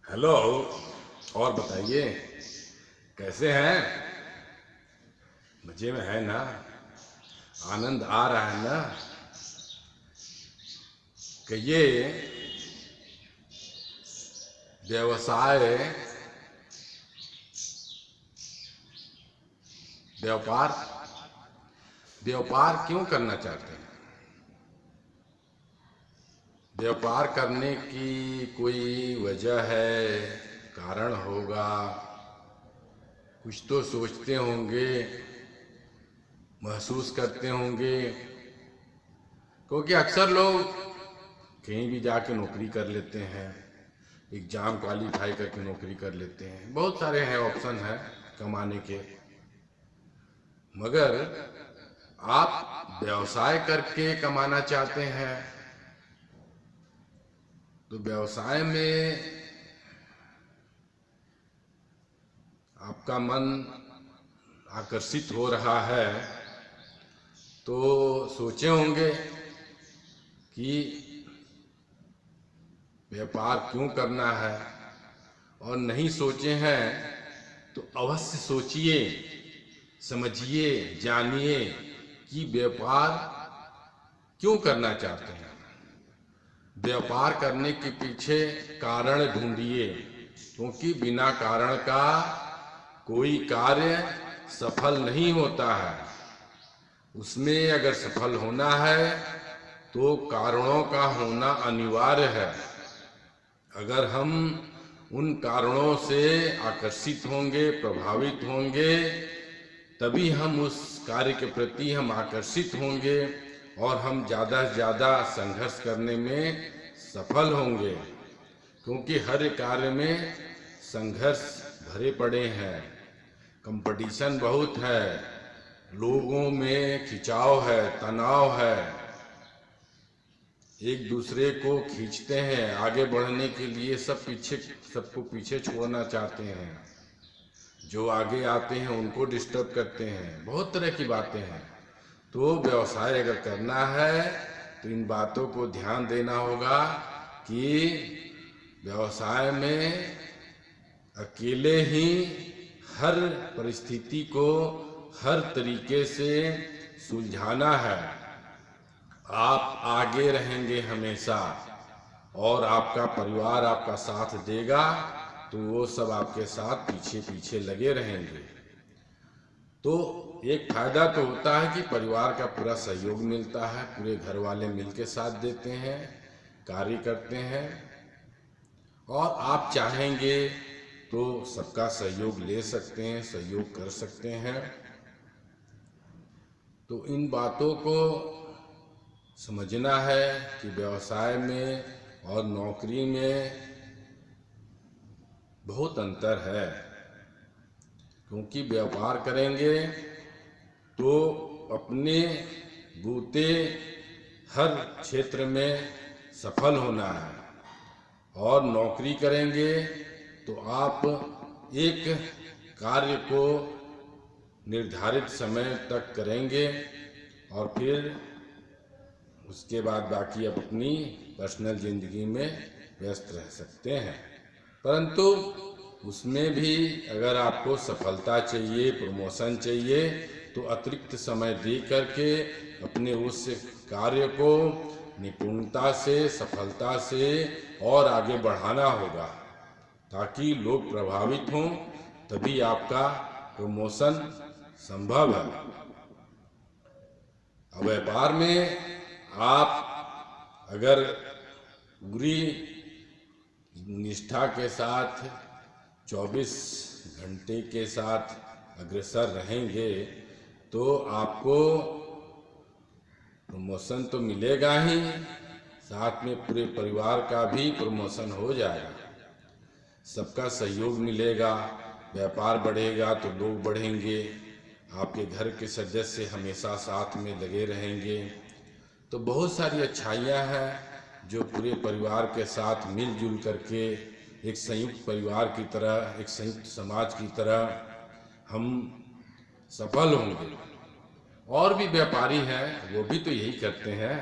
Hello. और बताइए, कैसे हैं? मजे में है ना? आनंद आ रहा है ना? कि ये व्यवसाय व्यापार व्यापार क्यों करना चाहते हैं? व्यापार करने की कोई वजह है, कारण होगा, कुछ तो सोचते होंगे, महसूस करते होंगे। क्योंकि अक्सर लोग कहीं भी जाके नौकरी कर लेते हैं, एग्ज़ाम क्वालिफाई करके नौकरी कर लेते हैं, बहुत सारे हैं ऑप्शन हैं कमाने के। मगर आप व्यवसाय करके कमाना चाहते हैं तो व्यवसाय में आपका मन आकर्षित हो रहा है तो सोचे होंगे कि व्यापार क्यों करना है, और नहीं सोचे हैं तो अवश्य सोचिए, समझिए, जानिए कि व्यापार क्यों करना चाहते हैं। व्यापार करने के पीछे कारण ढूंढिए, क्योंकि बिना कारण का कोई कार्य सफल नहीं होता है। उसमें अगर सफल होना है तो कारणों का होना अनिवार्य है। अगर हम उन कारणों से आकर्षित होंगे, प्रभावित होंगे, तभी हम उस कार्य के प्रति हम आकर्षित होंगे और हम ज़्यादा से ज़्यादा संघर्ष करने में सफल होंगे। क्योंकि हर कार्य में संघर्ष भरे पड़े हैं, कंपटीशन बहुत है, लोगों में खिंचाव है, तनाव है, एक दूसरे को खींचते हैं आगे बढ़ने के लिए। सबको पीछे छोड़ना चाहते हैं, जो आगे आते हैं उनको डिस्टर्ब करते हैं, बहुत तरह की बातें हैं। तो व्यवसाय अगर करना है तो इन बातों को ध्यान देना होगा कि व्यवसाय में अकेले ही हर परिस्थिति को हर तरीके से सुलझाना है। आप आगे रहेंगे हमेशा और आपका परिवार आपका साथ देगा तो वो सब आपके साथ पीछे पीछे लगे रहेंगे। तो एक फायदा तो होता है कि परिवार का पूरा सहयोग मिलता है, पूरे घर वाले मिलके साथ देते हैं, कार्य करते हैं, और आप चाहेंगे तो सबका सहयोग ले सकते हैं, सहयोग कर सकते हैं। तो इन बातों को समझना है कि व्यवसाय में और नौकरी में बहुत अंतर है। क्योंकि व्यापार करेंगे तो अपने बूते हर क्षेत्र में सफल होना है, और नौकरी करेंगे तो आप एक कार्य को निर्धारित समय तक करेंगे और फिर उसके बाद बाकी अपनी पर्सनल ज़िंदगी में व्यस्त रह सकते हैं। परंतु उसमें भी अगर आपको सफलता चाहिए, प्रमोशन चाहिए, तो अतिरिक्त समय दे करके अपने उस कार्य को निपुणता से, सफलता से और आगे बढ़ाना होगा, ताकि लोग प्रभावित हों, तभी आपका प्रमोशन संभव है। अब व्यापार में आप अगर पूरी निष्ठा के साथ 24 घंटे के साथ अग्रसर रहेंगे तो आपको प्रमोशन तो मिलेगा ही, साथ में पूरे परिवार का भी प्रमोशन हो जाएगा, सबका सहयोग मिलेगा, व्यापार बढ़ेगा तो लोग बढ़ेंगे, आपके घर के सदस्य हमेशा साथ में लगे रहेंगे। तो बहुत सारी अच्छाइयाँ हैं जो पूरे परिवार के साथ मिलजुल करके एक संयुक्त परिवार की तरह, एक संयुक्त समाज की तरह हम सफल होंगे। और भी व्यापारी हैं, वो भी तो यही करते हैं,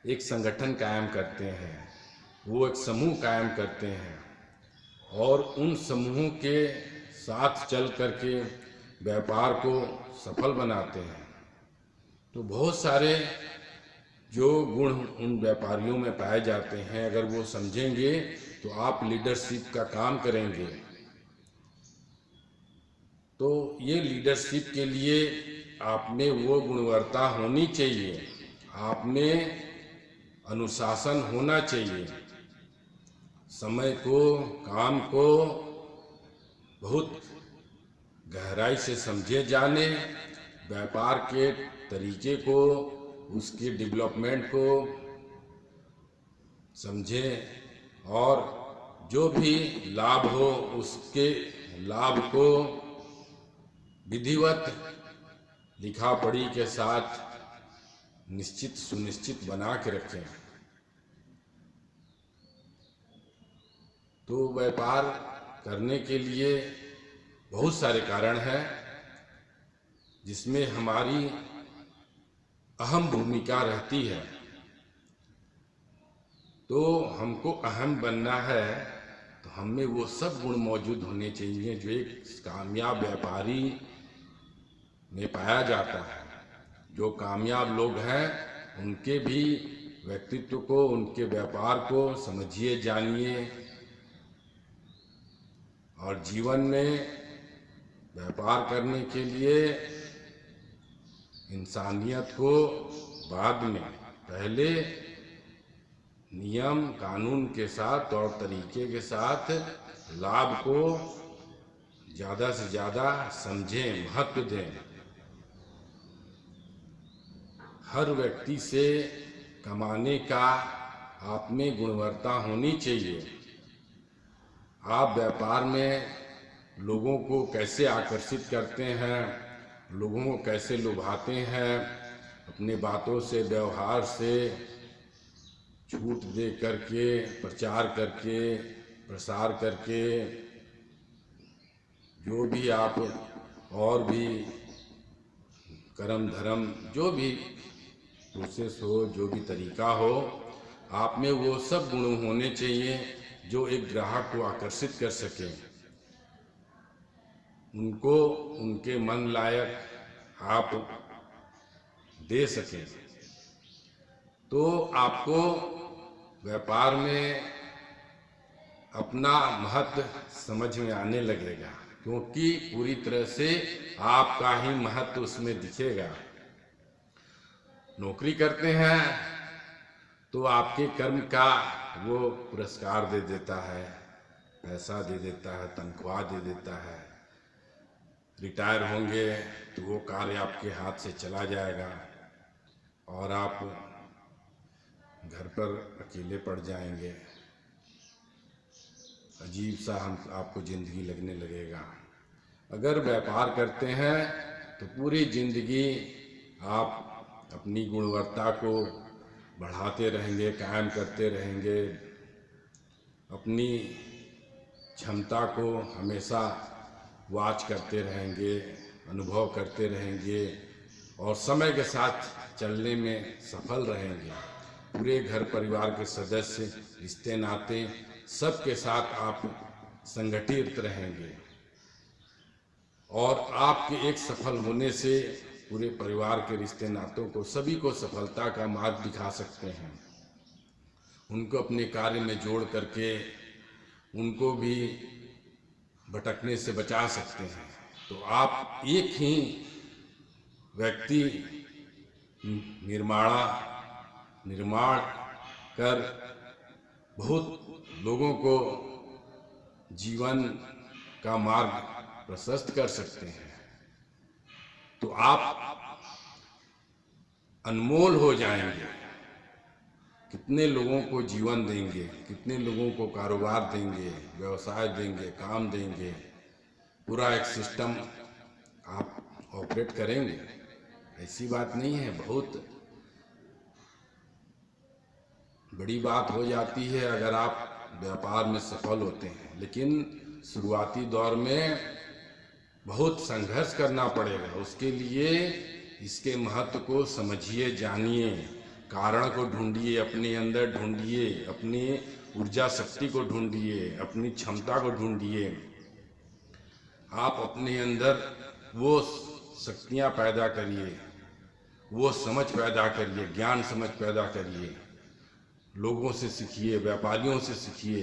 एक संगठन कायम करते हैं, वो एक समूह कायम करते हैं, और उन समूहों के साथ चल करके व्यापार को सफल बनाते हैं। तो बहुत सारे जो गुण उन व्यापारियों में पाए जाते हैं, अगर वो समझेंगे तो आप लीडरशिप का काम करेंगे। तो ये लीडरशिप के लिए आप में वो गुणवत्ता होनी चाहिए, आप में अनुशासन होना चाहिए, समय को, काम को बहुत गहराई से समझे जाने, व्यापार के तरीके को, उसके डेवलपमेंट को समझें और जो भी लाभ हो उसके लाभ को विधिवत लिखा पढ़ी के साथ निश्चित सुनिश्चित बना के रखें। तो व्यापार करने के लिए बहुत सारे कारण हैं, जिसमें हमारी अहम भूमिका रहती है। तो हमको अहम बनना है तो हम में वो सब गुण मौजूद होने चाहिए जो एक कामयाब व्यापारी में पाया जाता है। जो कामयाब लोग हैं उनके भी व्यक्तित्व को, उनके व्यापार को समझिए, जानिए और जीवन में व्यापार करने के लिए इंसानियत को बाद में, पहले नियम कानून के साथ, तौर तरीके के साथ लाभ को ज़्यादा से ज़्यादा समझें, महत्व दें। हर व्यक्ति से कमाने का आप में गुणवत्ता होनी चाहिए। आप व्यापार में लोगों को कैसे आकर्षित करते हैं, लोगों को कैसे लुभाते हैं, अपने बातों से, व्यवहार से, छूट दे करके, प्रचार करके, प्रसार करके, जो भी आप और भी कर्म धर्म जो भी प्रोसेस हो, जो भी तरीका हो, आप में वो सब गुण होने चाहिए जो एक ग्राहक को आकर्षित कर सके, उनको उनके मन लायक आप दे सकें। तो आपको व्यापार में अपना महत्व समझ में आने लगेगा, क्योंकि पूरी तरह से आपका ही महत्व उसमें दिखेगा। नौकरी करते हैं तो आपके कर्म का वो पुरस्कार दे देता है, पैसा दे देता है, तनख्वाह दे देता है। रिटायर होंगे तो वो कार्य आपके हाथ से चला जाएगा और आप घर पर अकेले पड़ जाएंगे। अजीब सा आपको ज़िंदगी लगने लगेगा। अगर व्यापार करते हैं तो पूरी ज़िंदगी आप अपनी गुणवत्ता को बढ़ाते रहेंगे, कायम करते रहेंगे, अपनी क्षमता को हमेशा वाच करते रहेंगे, अनुभव करते रहेंगे और समय के साथ चलने में सफल रहेंगे। पूरे घर परिवार के सदस्य, रिश्ते नाते सबके साथ आप संगठित रहेंगे और आपके एक सफल होने से पूरे परिवार के रिश्ते नातों को, सभी को सफलता का मार्ग दिखा सकते हैं। उनको अपने कार्य में जोड़ करके उनको भी भटकने से बचा सकते हैं। तो आप एक ही व्यक्ति निर्माण कर बहुत लोगों को जीवन का मार्ग प्रशस्त कर सकते हैं। तो आप अनमोल हो जाएंगे। कितने लोगों को जीवन देंगे, कितने लोगों को कारोबार देंगे, व्यवसाय देंगे, काम देंगे, पूरा एक सिस्टम आप ऑपरेट करेंगे। ऐसी बात नहीं है, बहुत बड़ी बात हो जाती है अगर आप व्यापार में सफल होते हैं। लेकिन शुरुआती दौर में बहुत संघर्ष करना पड़ेगा। उसके लिए इसके महत्व को समझिए, जानिए, कारण को ढूंढिए, अपने अंदर ढूंढिए, अपने ऊर्जा शक्ति को ढूंढिए, अपनी क्षमता को ढूंढिए। आप अपने अंदर वो शक्तियाँ पैदा करिए, वो समझ पैदा करिए, ज्ञान समझ पैदा करिए। लोगों से सीखिए, व्यापारियों से सीखिए,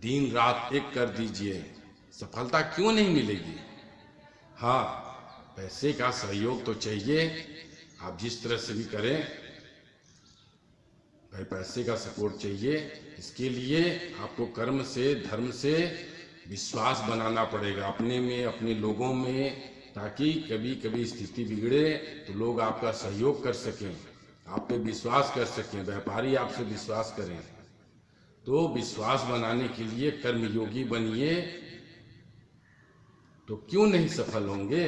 दिन रात एक कर दीजिए। सफलता क्यों नहीं मिलेगी? हाँ, पैसे का सहयोग तो चाहिए, आप जिस तरह से भी करें, भाई पैसे का सपोर्ट चाहिए। इसके लिए आपको कर्म से, धर्म से विश्वास बनाना पड़ेगा अपने में, अपने लोगों में, ताकि कभी कभी स्थिति बिगड़े तो लोग आपका सहयोग कर सकें, आप पे विश्वास कर सकें, व्यापारी आपसे विश्वास करें। तो विश्वास बनाने के लिए कर्मयोगी बनिए, तो क्यों नहीं सफल होंगे?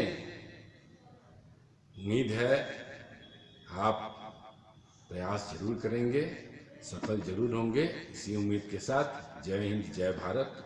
उम्मीद है आप प्रयास जरूर करेंगे, सफल जरूर होंगे। इसी उम्मीद के साथ जय हिंद, जय भारत।